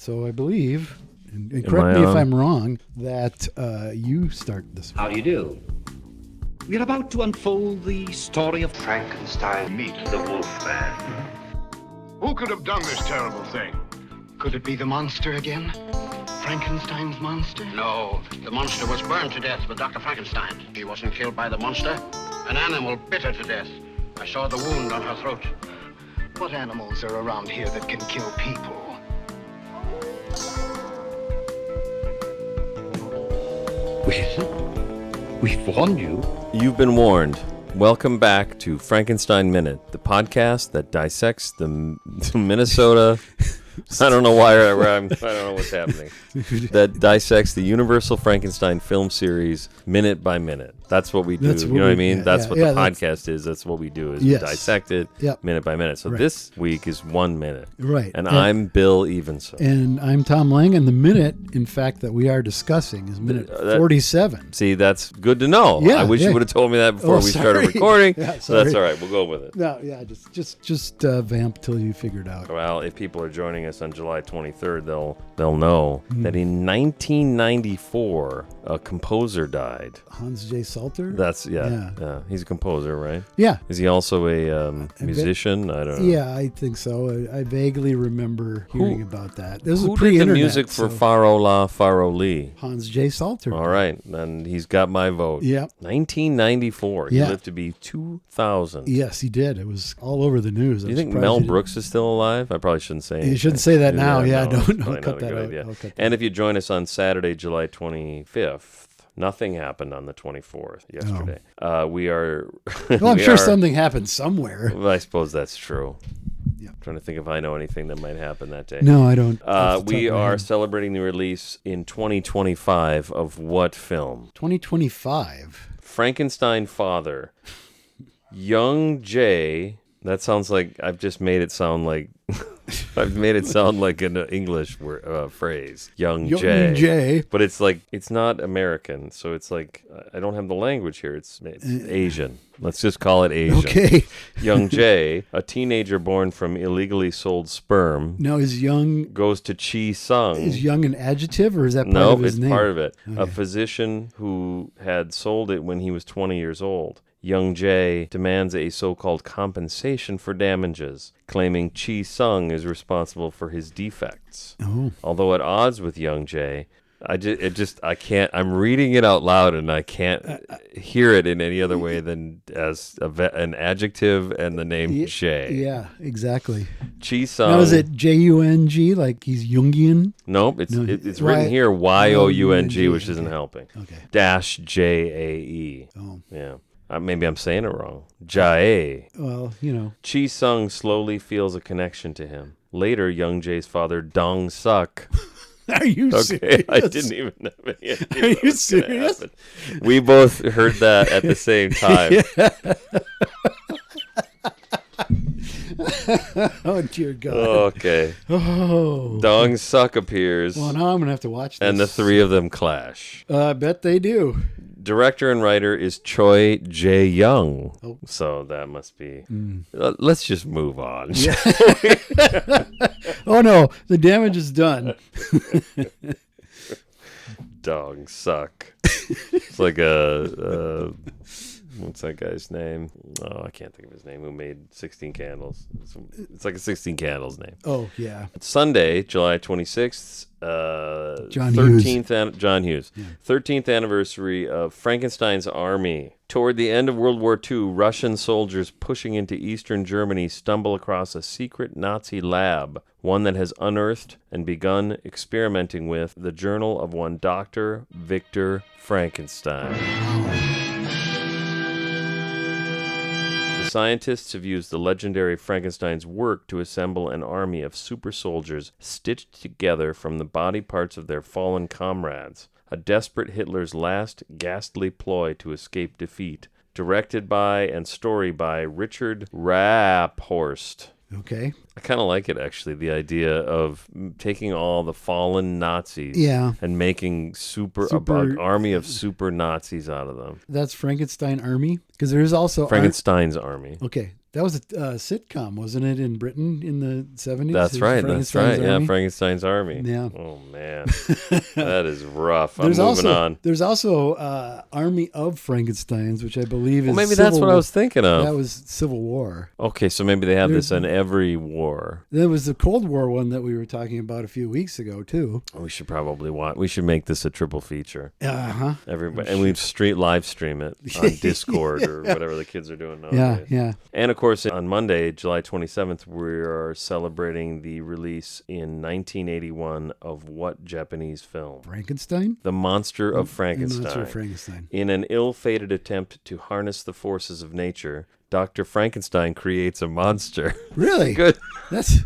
So I believe, and correct me if I'm wrong, that you start this one. How do you do? We're about to unfold the story of Frankenstein meet the Wolfman. Who could have done this terrible thing? Could it be the monster again? Frankenstein's monster? No, the monster was burned to death with Dr. Frankenstein. He wasn't killed by the monster. An animal bit her to death. I saw the wound on her throat. What animals are around here that can kill people? We've warned you. You've been warned. Welcome back to Frankenstein Minute, the podcast that dissects the Minnesota. I don't know why I don't know what's happening. That dissects the Universal Frankenstein film series minute by minute. That's what we do. You know what I mean? That's what the podcast is. That's what we do is we dissect it minute by minute. So this week is 1 minute. Right. And I'm Bill Evenson. And I'm Tom Lang. And the minute, in fact, that we are discussing is minute 47. See, that's good to know. Yeah, I wish you would have told me that before we started recording. So that's all right. We'll go with it. No, yeah, just vamp till you figure it out. Well, if people are joining us on July 23rd, they'll know that in 1994 a composer died. Hans J. Salter? That's yeah. He's a composer, right? Yeah. Is he also a musician? I don't know. Yeah, I think so. I vaguely remember hearing about that. This Who was pre-internet. Did the music for Faro La Faro Lee? Hans J. Salter. All right, and he's got my vote. Yep. 1994. He lived to be 2000. Yes, he did. It was all over the news. Do you think Mel Brooks is still alive? I probably shouldn't say anything. You shouldn't say that now. Yeah, no, don't cut that out. And if you join us on Saturday, July 25th, nothing happened on the 24th yesterday. We are... Well, I'm sure something happened somewhere. Well, I suppose that's true. Yeah. I'm trying to think if I know anything that might happen that day. No, I don't. We are celebrating the release in 2025 of what film? 2025. Frankenstein Father. Young Jay. That sounds like I've just made it sound like... I've made it sound like an English phrase. Young Jay. But it's like, it's not American. So it's like, I don't have the language here. It's Asian. Let's just call it Asian. Okay. Young Jay, a teenager born from illegally sold sperm. Now, is young... Goes to Chi Sung. Is young an adjective or is that part of his name? No, it's part of it. Okay. A physician who had sold it when he was 20 years old. Young Jay demands a so-called compensation for damages, claiming Chi Sung is responsible for his defects. Oh. Although at odds with Young Jay, I can't. I'm reading it out loud, and I can't hear it in any other way than as an adjective and the name Jay. Yeah, exactly. Chi Sung. Now, is it Jung, like he's Jungian? Nope, it's written here Young, which isn't helping. Okay. -Jae. Oh. Yeah. Maybe I'm saying it wrong. Jae. Well, Chi Sung slowly feels a connection to him. Later, Young Jay's father, Dong Suk. Are you serious? I didn't even know. Are you serious? We both heard that at the same time. Oh, dear God. Okay. Oh. Dong Suk appears. Well, now I'm going to have to watch this. And the three of them clash. I bet they do. Director and writer is Choi Jae-young. Oh. So that must be... let's just move on. Yeah. Oh, no. The damage is done. Dong Suck. It's like a... what's that guy's name? Oh, I can't think of his name. Who made 16 Candles? It's like a 16 Candles name. Oh, yeah. Sunday, July 26th. John 13th John Hughes. Yeah. 13th anniversary of Frankenstein's army. Toward the end of World War II, Russian soldiers pushing into eastern Germany stumble across a secret Nazi lab, one that has unearthed and begun experimenting with the journal of one Dr. Victor Frankenstein. Scientists have used the legendary Frankenstein's work to assemble an army of super soldiers stitched together from the body parts of their fallen comrades, a desperate Hitler's last ghastly ploy to escape defeat. Directed by and story by Richard Rapphorst. Okay. I kind of like it, actually, the idea of taking all the fallen Nazis and making an army of super Nazis out of them. That's Frankenstein Army? Because there is also... Frankenstein's Army. Okay. That was a sitcom, wasn't it, in Britain in the 70s? That's right. Yeah, Frankenstein's Army. Yeah. Oh, man. That is rough. I'm There's moving on. There's also Army of Frankensteins, which I believe is maybe that's what I was thinking of. That was Civil War. Okay, so maybe they have this in every war. There was the Cold War one that we were talking about a few weeks ago, too. We should probably watch. We should make this a triple feature. Uh-huh. Everybody, and we'd live stream it on Discord or whatever the kids are doing nowadays. Yeah. And of course, on Monday, July 27th, we are celebrating the release in 1981 of what Japanese film? Frankenstein? The Monster of Frankenstein. The Monster of Frankenstein. In an ill-fated attempt to harness the forces of nature, Dr. Frankenstein creates a monster. Really? Good. That's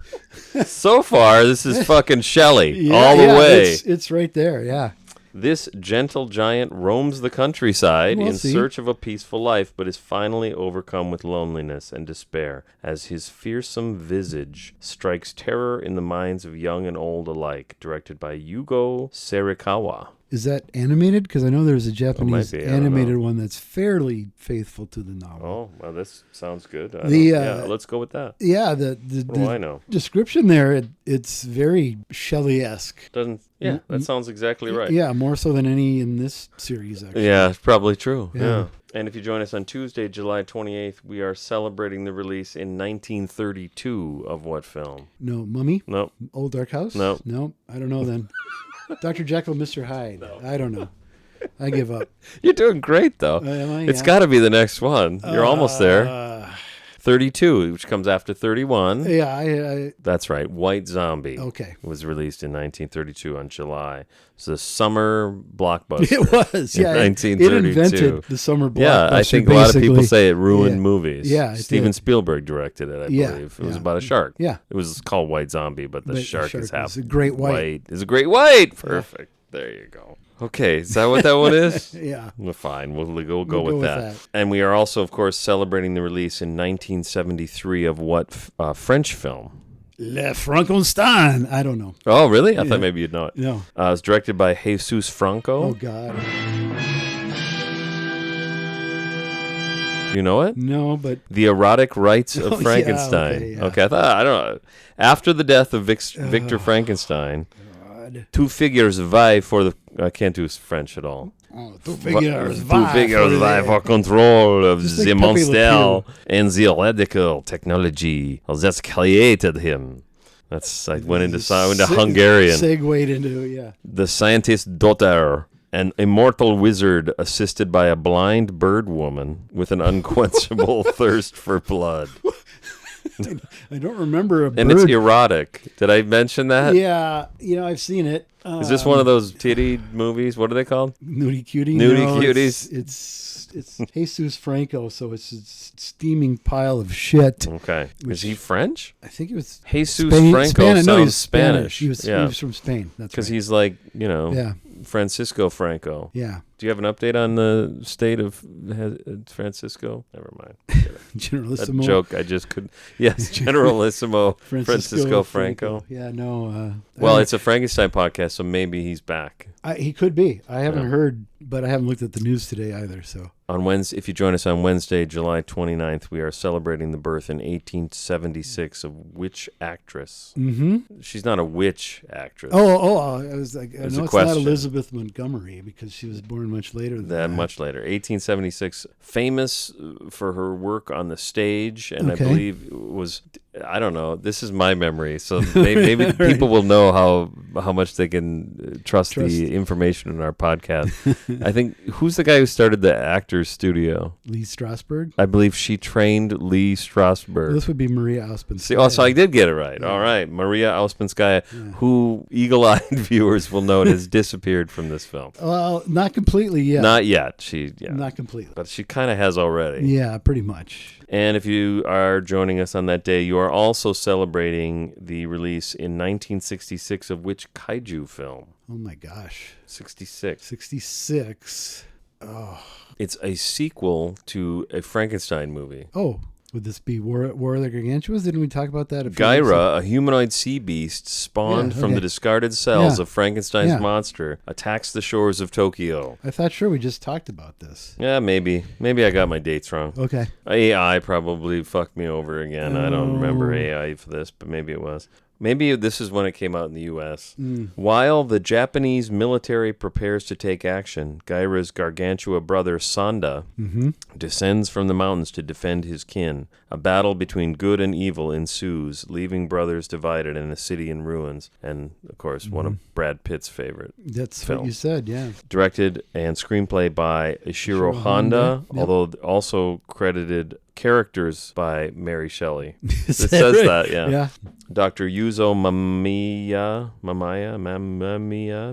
so far, this is fucking Shelley yeah, all the way. It's right there, yeah. This gentle giant roams the countryside in search of a peaceful life, but is finally overcome with loneliness and despair as his fearsome visage strikes terror in the minds of young and old alike. Directed by Yugo Serikawa. Is that animated? Because I know there's a Japanese be, animated one that's fairly faithful to the novel. Oh, well, this sounds good. Let's go with that. Yeah, what do I know? Description there, it's very Shelley-esque. That sounds exactly right. Yeah, more so than any in this series, actually. Yeah, it's probably true. Yeah. Yeah. And if you join us on Tuesday, July 28th, we are celebrating the release in 1932 of what film? No, Mummy? No. Old Dark House? No. No, I don't know then. Dr. Jekyll, Mr. Hyde. No. I don't know. I give up. You're doing great, though. Am I? It's got to be the next one. You're almost there. 32, which comes after 31. Yeah, That's right. White Zombie. Okay. Was released in 1932 on July. It's a summer blockbuster. It was, yeah. 1932. It invented the summer blockbuster. Yeah, I think a lot of people say it ruined movies. Yeah, Steven Spielberg directed it, I believe. It was about a shark. Yeah. It was called White Zombie, but the shark is half. It's a great white. It's a great white. Perfect. Yeah. There you go. Okay, is that what that one is? Yeah. Well, fine, we'll go with that. And we are also, of course, celebrating the release in 1973 of what French film? Le Frankenstein. I don't know. Oh, really? I thought maybe you'd know it. No. It was directed by Jesus Franco. Oh, God. You know it? No, but... The Erotic Rites of Frankenstein. Yeah, okay, I don't know. After the death of Victor Frankenstein... Two figures vie for the... I can't do French at all. Two figures vie for control of the monster and the radical technology that created him. I went into Hungarian. Segued into, The scientist's daughter, an immortal wizard assisted by a blind bird woman with an unquenchable thirst for blood. I don't remember a bird. And it's erotic. Did I mention that? Yeah, I've seen it. Is this one of those titty movies? What are they called? Nudie Cutie? Nudie Cuties? It's Jesus Franco, so it's a steaming pile of shit. Okay. Is he French? I think it was Jesus Franco sounds Spanish. He was from Spain. That's because right. he's like, Francisco Franco. Yeah. Do you have an update on the state of Francisco? Never mind. Generalissimo. That joke I just couldn't. Yes, Generalissimo Francisco Franco. Yeah, no. Well, it's a Frankenstein podcast, so maybe he's back. He could be. I haven't heard, but I haven't looked at the news today either. So on Wednesday, if you join us on Wednesday, July 29th, we are celebrating the birth in 1876 of which actress? Mm-hmm. She's not a witch actress. I was like, I know it's question. not Elizabeth Montgomery because she was born much later than that. Much later. 1876, famous for her work on the stage, and I believe was, I don't know, this is my memory, so maybe right. People will know how much they can trust the information in our podcast. I think, who's the guy who started the Actors Studio? Lee Strasberg? I believe she trained Lee Strasberg. Well, this would be Maria Ouspenskaya. Oh, so I did get it right. Yeah. All right. Maria Ouspenskaya, who eagle-eyed viewers will note has disappeared from this film. Well, not completely yet. Not yet. Not completely. But she kind of has already. Yeah, pretty much. And if you are joining us on that day, you are also celebrating the release in 1966 of which kaiju film? Oh, my gosh. 66. 66. Oh. It's a sequel to a Frankenstein movie. Oh. Would this be War of the Gargantuas? Didn't we talk about that? Gyra, a humanoid sea beast spawned from the discarded cells of Frankenstein's monster, attacks the shores of Tokyo. I thought we just talked about this. Yeah, maybe. Maybe I got my dates wrong. Okay. AI probably fucked me over again. I don't remember AI for this, but maybe it was. Maybe this is when it came out in the U.S. While the Japanese military prepares to take action, Gyra's gargantua brother Sanda descends from the mountains to defend his kin. A battle between good and evil ensues, leaving brothers divided in a city in ruins. And, of course, one of Brad Pitt's favorite That's films. what you said, yeah. Directed and screenplay by Ishiro Honda, although also credited characters by Mary Shelley. It says that, yeah. Dr. Yuzo Mamamiya,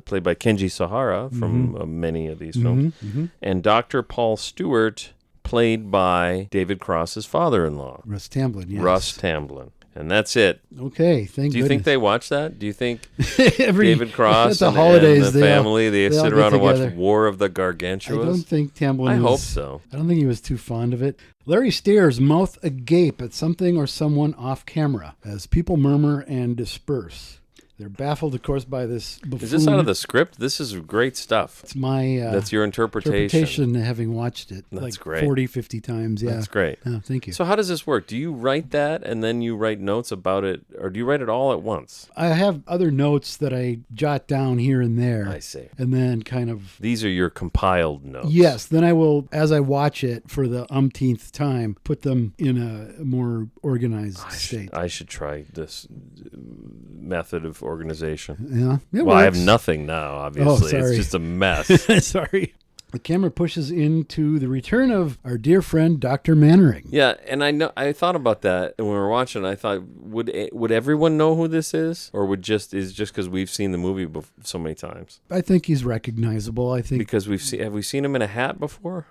played by Kenji Sahara from many of these films, and Dr. Paul Stewart, played by David Cross's father-in-law. Russ Tamblyn, yes. Russ Tamblyn. And that's it. Okay, Do you think they watch that? Do you think Every, David Cross and the family, they sit around and watch together. War of the Gargantuas? I don't think Tamblyn I hope so. I don't think he was too fond of it. Larry stares, mouth agape, at something or someone off camera as people murmur and disperse. They're baffled, of course, by this buffoon. Is this out of the script? This is great stuff. It's my that's your interpretation, having watched it That's like great. 40, 50 times. Yeah, That's great. Oh, thank you. So how does this work? Do you write that and then you write notes about it, or do you write it all at once? I have other notes that I jot down here and there. I see. And then kind of... These are your compiled notes. Yes. Then I will, as I watch it for the umpteenth time, put them in a more organized state. I should try this method of organization. Yeah. Well, I have nothing now, obviously. Oh, sorry. It's just a mess. Sorry. The camera pushes into the return of our dear friend, Dr. Mannering. Yeah, and I thought about that when we were watching. I thought, would everyone know who this is, or is just because we've seen the movie so many times? I think he's recognizable. I think because have we seen him in a hat before?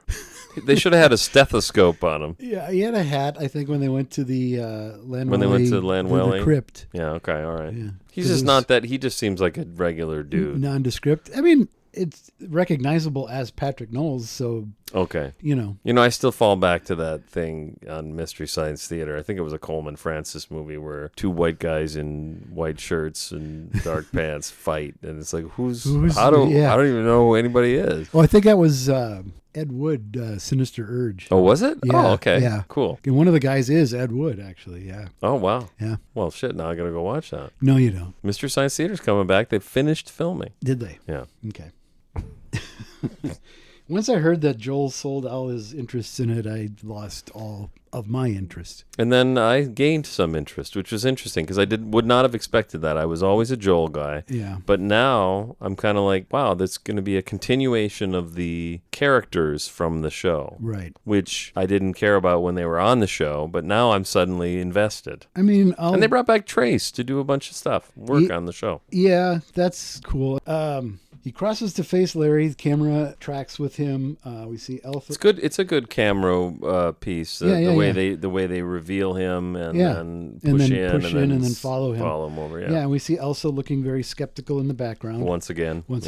They should have had a stethoscope on him. Yeah, he had a hat. I think when they went to the Lanwelly, when they went to Lanwelly, the crypt. Yeah. Okay. All right. Yeah. He's just not that. He just seems like a regular dude. Nondescript. I mean, it's recognizable as Patrick Knowles, so okay. You know, I still fall back to that thing on Mystery Science Theater. I think it was a Coleman Francis movie where two white guys in white shirts and dark pants fight, and it's like, I don't even know who anybody is. Oh, I think that was Ed Wood, Sinister Urge. Oh, was it? Yeah, oh, okay. Yeah. Cool. And one of the guys is Ed Wood, actually. Yeah. Oh, wow. Yeah. Well, shit. Now I gotta go watch that. No, you don't. Mystery Science Theater's coming back. They finished filming. Did they? Yeah. Okay. Once I heard that Joel sold all his interests in it, I lost all of my interest. And then I gained some interest, which was interesting because I would not have expected that. I was always a Joel guy. Yeah. But now I'm kind of like, wow, that's going to be a continuation of the characters from the show. Right. Which I didn't care about when they were on the show, but now I'm suddenly invested. I mean, and they brought back Trace to do a bunch of stuff, work on the show. Yeah, that's cool. He crosses to face Larry. The camera tracks with him. We see Elsa. It's good. It's a good camera piece. The way they reveal him and then push in and then follow him over. Yeah. Yeah, and we see Elsa looking very skeptical in the background. Once again. Like,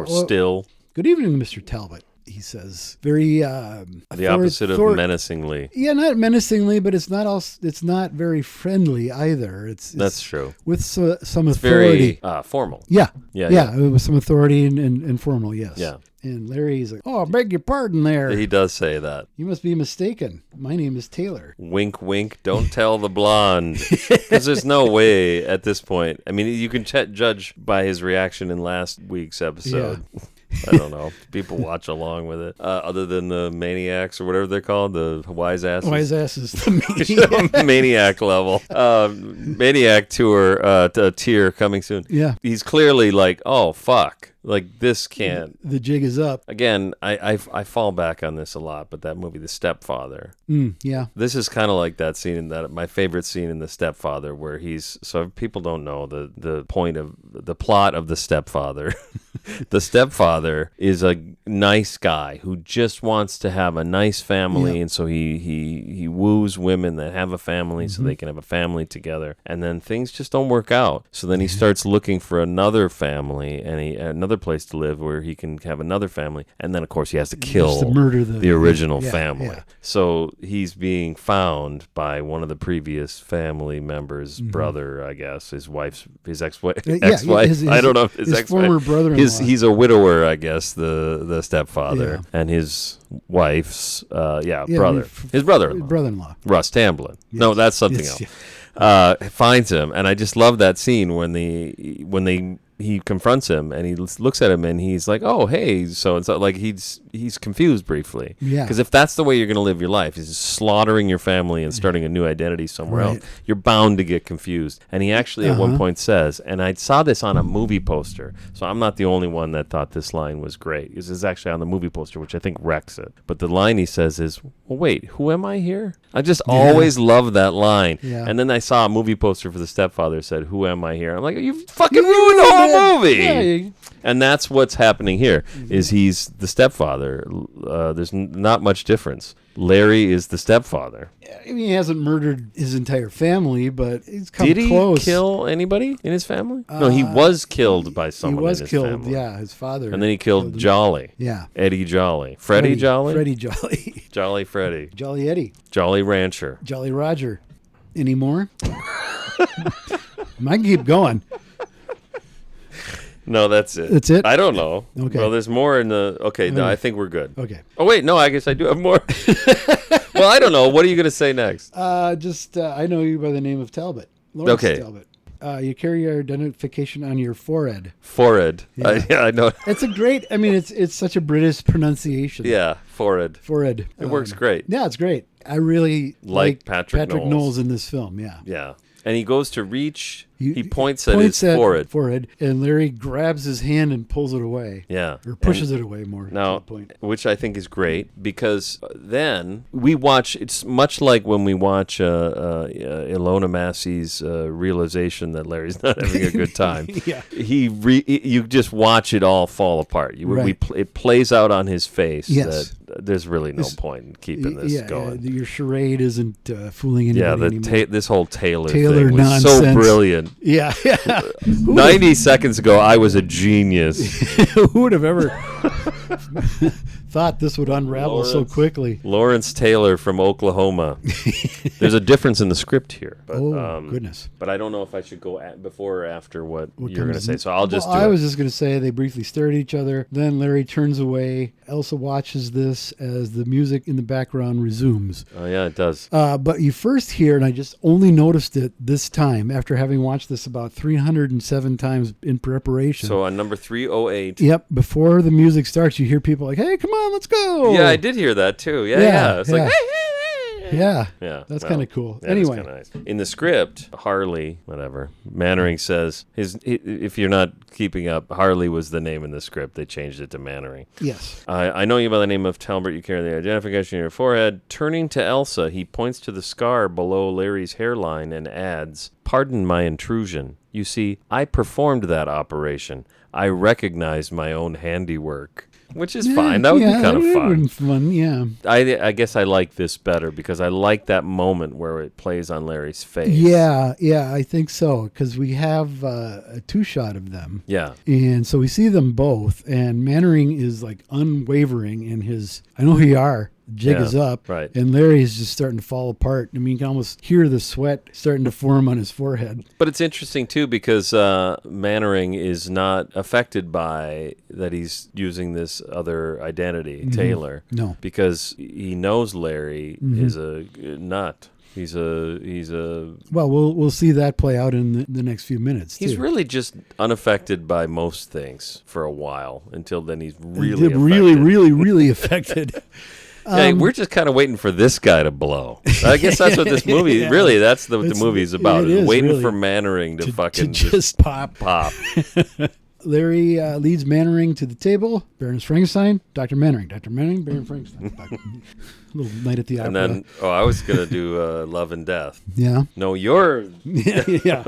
still. Good evening, Mr. Talbot. He says very the opposite of menacingly. Yeah, not menacingly, but it's not very friendly either. That's true. With some authority. Very formal. Yeah. With some authority and formal. Yes. Yeah. And Larry's like, "Oh, I beg your pardon there." He does say that. You must be mistaken. My name is Taylor. Wink, wink. Don't tell the blonde. Because there's no way at this point. I mean, you can judge by his reaction in last week's episode. Yeah. I don't know. People watch along with it. Other than the maniacs or whatever they're called, the wise asses. Wise asses. The maniac level. Maniac tour tier coming soon. Yeah. He's clearly like, oh, fuck. Like, this can't. The jig is up. Again, I fall back on this a lot, but that movie, The Stepfather. Yeah. This is kind of like that scene my favorite scene in The Stepfather, where so if people don't know the point of the plot of The Stepfather. The stepfather is a nice guy who just wants to have a nice family, and so he woos women that have a family so they can have a family together, and then things just don't work out. So then he starts looking for another family and another another place to live where he can have another family. And then, of course, he has to kill Just to murder the original yeah, family. yeah. So he's being found by one of the previous family members' brother, I guess, his ex-wife. I don't know if his ex-wife. Former brother-in-law. He's a widower, I guess, the stepfather. Yeah. And his wife's brother. His brother-in-law. Russ Tamblyn. Yes. No, that's something Yes, else. Finds him, and I just love that scene when he confronts him and he looks at him and he's like, "Oh, hey," so and so. Like he's confused briefly. Yeah. Because if that's the way you're going to live your life, is slaughtering your family and starting a new identity somewhere else, you're bound to get confused. And he actually at one point says, and I saw this on a movie poster, so I'm not the only one that thought this line was great. This is actually on the movie poster, which I think wrecks it. But the line he says is, "Well, wait, who am I here?" I just always love that line. Yeah. And then I saw a movie poster for The Stepfather said, "Who am I here?" I'm like, you fucking ruined the whole movie. Yeah. And that's what's happening here. Is he's the stepfather. There's not much difference. Larry is the stepfather. I mean, he hasn't murdered his entire family, but he's come Did he close. kill anybody in his family? No, he was killed by someone. He was in his killed, family. yeah, his father. And then he killed Jolly. Yeah. Eddie Jolly. Freddie Jolly? Freddie Jolly. Jolly Freddie. Jolly Eddie. Jolly Rancher. Jolly Roger. Any more? I can keep going. No, that's it. That's it? I don't know. Okay. Well, there's more in the... Okay, no, I think we're good. Okay. Oh, wait, no, I guess I do have more. Well, I don't know. What are you going to say next? I know you by the name of Talbot. Lawrence Okay. Talbot. You carry your identification on your forehead. Forehead. Yeah. I know. It's a great, I mean, it's such a British pronunciation. Yeah, forehead. Forehead. It works great. Yeah, it's great. I really Like Patrick Knowles. Knowles in this film, yeah. Yeah. And he goes to reach, he points points at his forehead. Forehead, and Larry grabs his hand and pulls it away. Yeah. Or pushes it away more. Now, to the point. which I think is great, because then we watch, it's much like when we watch Ilona Massey's realization that Larry's not having a good time. Yeah. You just watch it all fall apart. It plays out on his face Yes. that there's really no point in keeping this going. Your charade isn't fooling anybody anymore. This whole Taylor thing was nonsense. so brilliant. Yeah. 90 seconds ago, I was a genius. Who would have ever thought this would unravel so quickly? Lawrence Taylor from Oklahoma. There's a difference in the script here. But, goodness. But I don't know if I should go before or after what you're going to say, so I'll just do I it. was just going to say they briefly stare at each other. Then Larry turns away. Elsa watches this as the music in the background resumes. Oh, yeah, it does. But you first hear, and I just only noticed it this time after having watched this about 307 times in preparation. So on number 308. Yep, before the music starts, you hear people like, "Hey, come on, let's go." Yeah, I did hear that too. Yeah. It's like, hey, hey, hey. Yeah. That's kind of cool. That Anyway. is kinda nice. In the script, Harley, whatever, Mannering says, if you're not keeping up, Harley was the name in the script. They changed it to Mannering. Yes. I know you by the name of Talbot. You carry the identification on your forehead. Turning to Elsa, he points to the scar below Larry's hairline and adds, "Pardon my intrusion. You see, I performed that operation. I recognized my own handiwork." Which is fine. That would be kind of fun. Fun, yeah. I guess I like this better because I like that moment where it plays on Larry's face. Yeah, I think so, because we have a two-shot of them. Yeah. And so we see them both, and Mannering is like unwavering in his, I know who you are, jig is up. Right. And Larry is just starting to fall apart. I mean, you can almost hear the sweat starting to form on his forehead. But it's interesting, too, because Mannering is not affected by that he's using this other identity, Taylor. No. Because he knows Larry is a nut. He's a. Well, we'll see that play out in the next few minutes. He's too. really just unaffected by most things for a while. Until then, he's really really affected. Yeah, we're just kind of waiting for this guy to blow. I guess that's what this movie really. That's what the movie's about. It is waiting really for Mannering to fucking just pop. Larry leads Mannering to the table. Baroness Frankenstein, Dr. Mannering, Baron Frankenstein. A little night at the opera. And then, I was gonna do Love and Death. Yeah. No, you're. Yeah.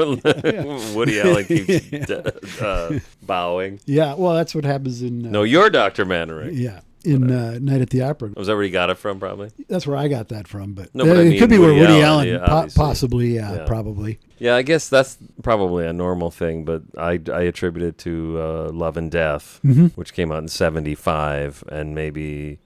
Woody Allen keeps bowing. Yeah. Well, that's what happens in. No, you're Dr. Mannering. Yeah. In Night at the Opera. Was that where you got it from? Probably. That's where I got that from, but, No, but I it mean could be where Woody Allen, Allen, possibly, probably. Yeah, I guess that's probably a normal thing, but I attribute it to Love and Death, which came out in 1975, and maybe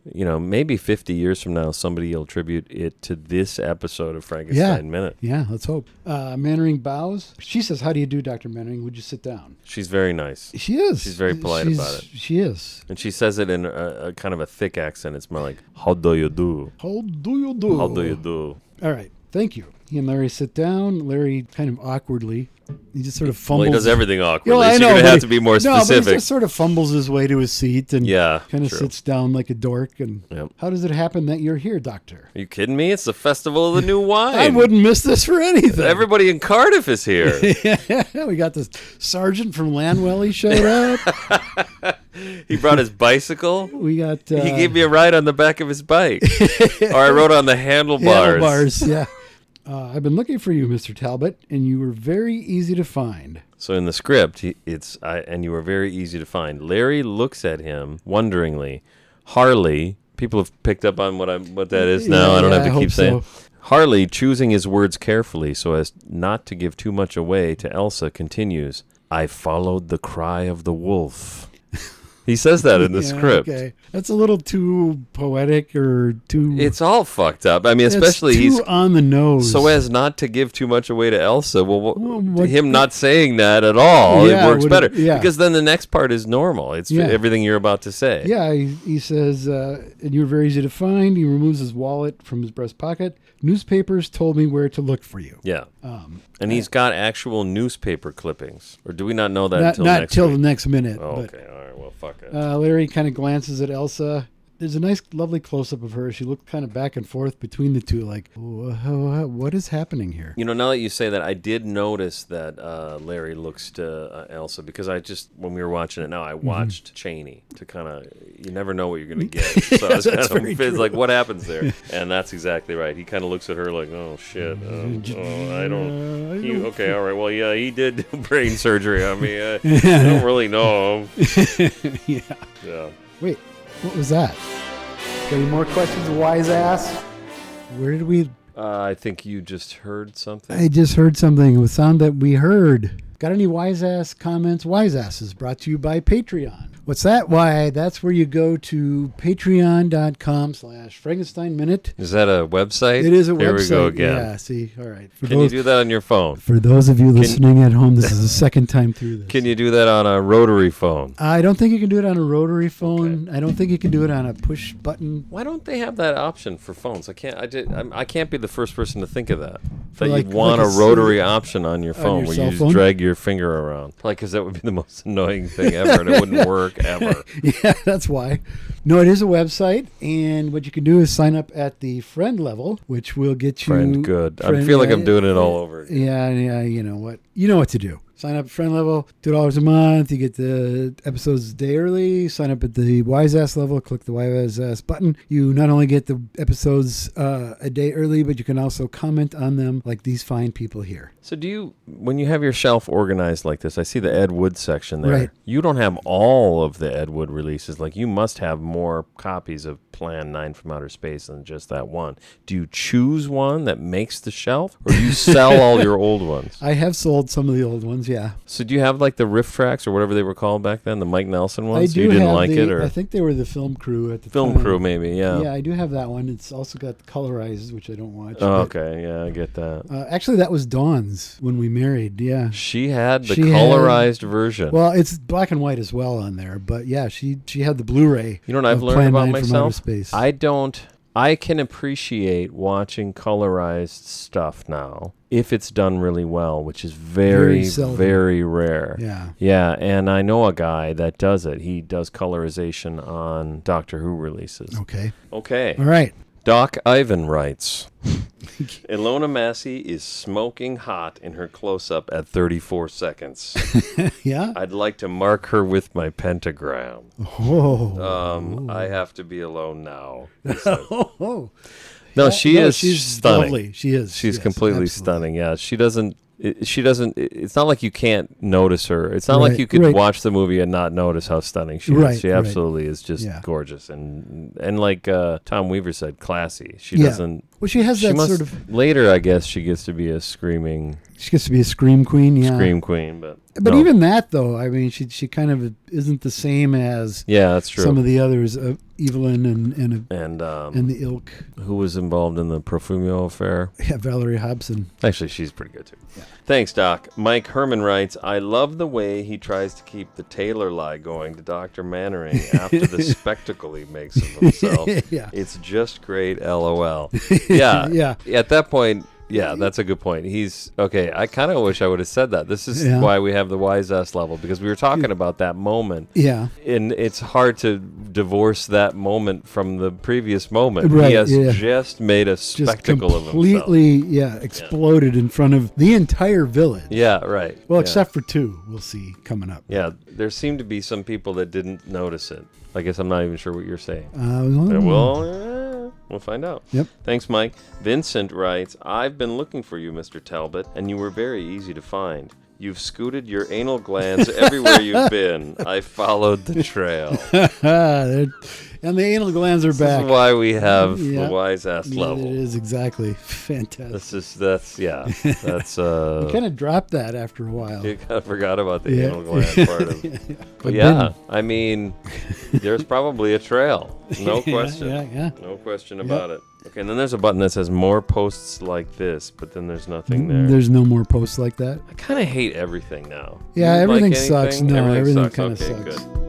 50 years from now, somebody will attribute it to this episode of Frankenstein Minute. Yeah, let's hope. Mannering bows. She says, "How do you do, Dr. Mannering? Would you sit down?" She's very nice. She is. She's very polite about it. She is. And she says it in a kind of a thick accent. It's more like, "How do you do? How do you do? How do you do?" All right. Thank you. He and Larry sit down. Larry kind of awkwardly. He just sort of fumbles. Well, he does everything awkwardly. I so know, you're going to but have to be more specific. No, but he just sort of fumbles his way to his seat and kind of true. sits down like a dork. And how does it happen that you're here, Doctor? Are you kidding me? It's the Festival of the New Wine. I wouldn't miss this for anything. Everybody in Cardiff is here. Yeah, we got this sergeant from Landwell. He showed up. He brought his bicycle. We got. He gave me a ride on the back of his bike. Or I rode on the handlebars. Handlebars, yeah. I've been looking for you, Mr. Talbot, and you were very easy to find. So in the script, and you were very easy to find. Larry looks at him wonderingly. Harley, people have picked up on what that is now. I don't have to keep saying. So. Harley, choosing his words carefully so as not to give too much away to Elsa, continues, "I followed the cry of the wolf." He says that in the script. Okay. That's a little too poetic or too... It's all fucked up. I mean, especially he's on the nose. So as not to give too much away to Elsa. Well, him not saying that at all, it works better. Because then the next part is normal. It's everything you're about to say. Yeah, he says, and you were very easy to find. He removes his wallet from his breast pocket. Newspapers told me where to look for you. Yeah. And he's got actual newspaper clippings. Or do we not know that until next Not week? the next minute. Oh, okay, all right. Well, fuck it. Larry kind of glances at Elsa. There's a nice, lovely close-up of her. She looked kind of back and forth between the two, like, what is happening here? You know, now that you say that, I did notice that Larry looks to Elsa, because when we were watching it now, I watched Cheney to kind of, you never know what you're going to get. So I was kind of like, what happens there? And that's exactly right. He kind of looks at her like, oh, shit. Okay, all right. Well, yeah, he did do brain surgery on me. I don't really know him. Yeah. Wait. What was that? Got any more questions, wise ass? Where did we... I think you just heard something. I just heard something. It was sound that we heard. Got any wise ass comments? Wise asses brought to you by Patreon. What's that? Why, that's where you go to patreon.com/Frankenstein Minute. Is that a website? It is a website. Here we go again. Yeah, see, all right. Can you do that on your phone? For those of you listening at home, this is the second time through this. Can you do that on a rotary phone? I don't think you can do it on a rotary phone. Okay. I don't think you can do it on a push button. Why don't they have that option for phones? I can't be the first person to think of that. You'd want a rotary option on your phone where you just drag your finger around. Because that would be the most annoying thing ever, and it wouldn't work ever. Yeah, that's why. No, it is a website, and what you can do is sign up at the friend level, which will get you... I feel like I'm doing it all over again. Yeah, you know what. You know what to do. Sign up at friend level, $2 a month. You get the episodes a day early. Sign up at the Wise Ass level. Click the Wise Ass button. You not only get the episodes a day early, but you can also comment on them like these fine people here. So when you have your shelf organized like this, I see the Ed Wood section there. Right. You don't have all of the Ed Wood releases. Like, you must have more copies of Plan 9 from Outer Space than just that one. Do you choose one that makes the shelf, or do you sell all your old ones? I have sold some of the old ones, yeah. So do you have like the riff tracks or whatever they were called back then, the Mike Nelson ones? I do. You didn't have like it, or I think they were the Film Crew at the Film time. Crew, maybe, yeah. Yeah, I do have that one. It's also got colorized, which I don't watch. Oh, okay, yeah, I get that. Actually, that was Dawn's when we married. Yeah, she had the colorized version. Well, it's black and white as well on there, but yeah, she had the Blu-ray. You know what I've learned about myself? I can appreciate watching colorized stuff now if it's done really well, which is very, very rare. Yeah. Yeah, and I know a guy that does it. He does colorization on Doctor Who releases. Okay. All right. Doc Ivan writes, Ilona Massey is smoking hot in her close-up at 34 seconds. Yeah? I'd like to mark her with my pentagram. Oh. I have to be alone now. No, she's stunning. Lovely. She is. She's completely stunning. Yeah, she doesn't. It's not like you can't notice her. It's not like you could watch the movie and not notice how stunning she is. She absolutely is just gorgeous, and like Tom Weaver said, classy. She doesn't Well, she has that sort of... Later, I guess, she gets to be a screaming... She gets to be a scream queen, yeah. Scream queen, but But no. even that, though, I mean, she kind of isn't the same as that's true. some of the others, Evelyn and the ilk. Who was involved in the Profumio affair? Yeah, Valerie Hobson. Actually, she's pretty good, too. Yeah. Thanks, Doc. Mike Herman writes, I love the way he tries to keep the Taylor lie going to Dr. Mannering after the spectacle he makes of himself. Yeah. It's just great, LOL. Yeah. Yeah. At that point... Yeah, that's a good point. He's okay. I kind of wish I would have said that. This is why we have the wise ass level, because we were talking about that moment. Yeah, and it's hard to divorce that moment from the previous moment. Right, he has just made a spectacle of himself. Completely, exploded in front of the entire village. Yeah, right. Well, except for two, we'll see coming up. Yeah, there seem to be some people that didn't notice it. I guess I'm not even sure what you're saying. We'll find out. Yep. Thanks, Mike. Vincent writes, I've been looking for you, Mr. Talbot, and you were very easy to find. You've scooted your anal glands everywhere you've been. I followed the trail. And the anal glands are back. This is why we have the wise ass level. It is exactly fantastic. That's you kind of dropped that after a while. You kind of forgot about the anal gland part of it. But I mean, there's probably a trail. No question. No question about it. Okay, and then there's a button that says more posts like this, but then there's nothing there. There's no more posts like that? I kind of hate everything now. Yeah, everything sucks. No, everything kind of sucks. Good.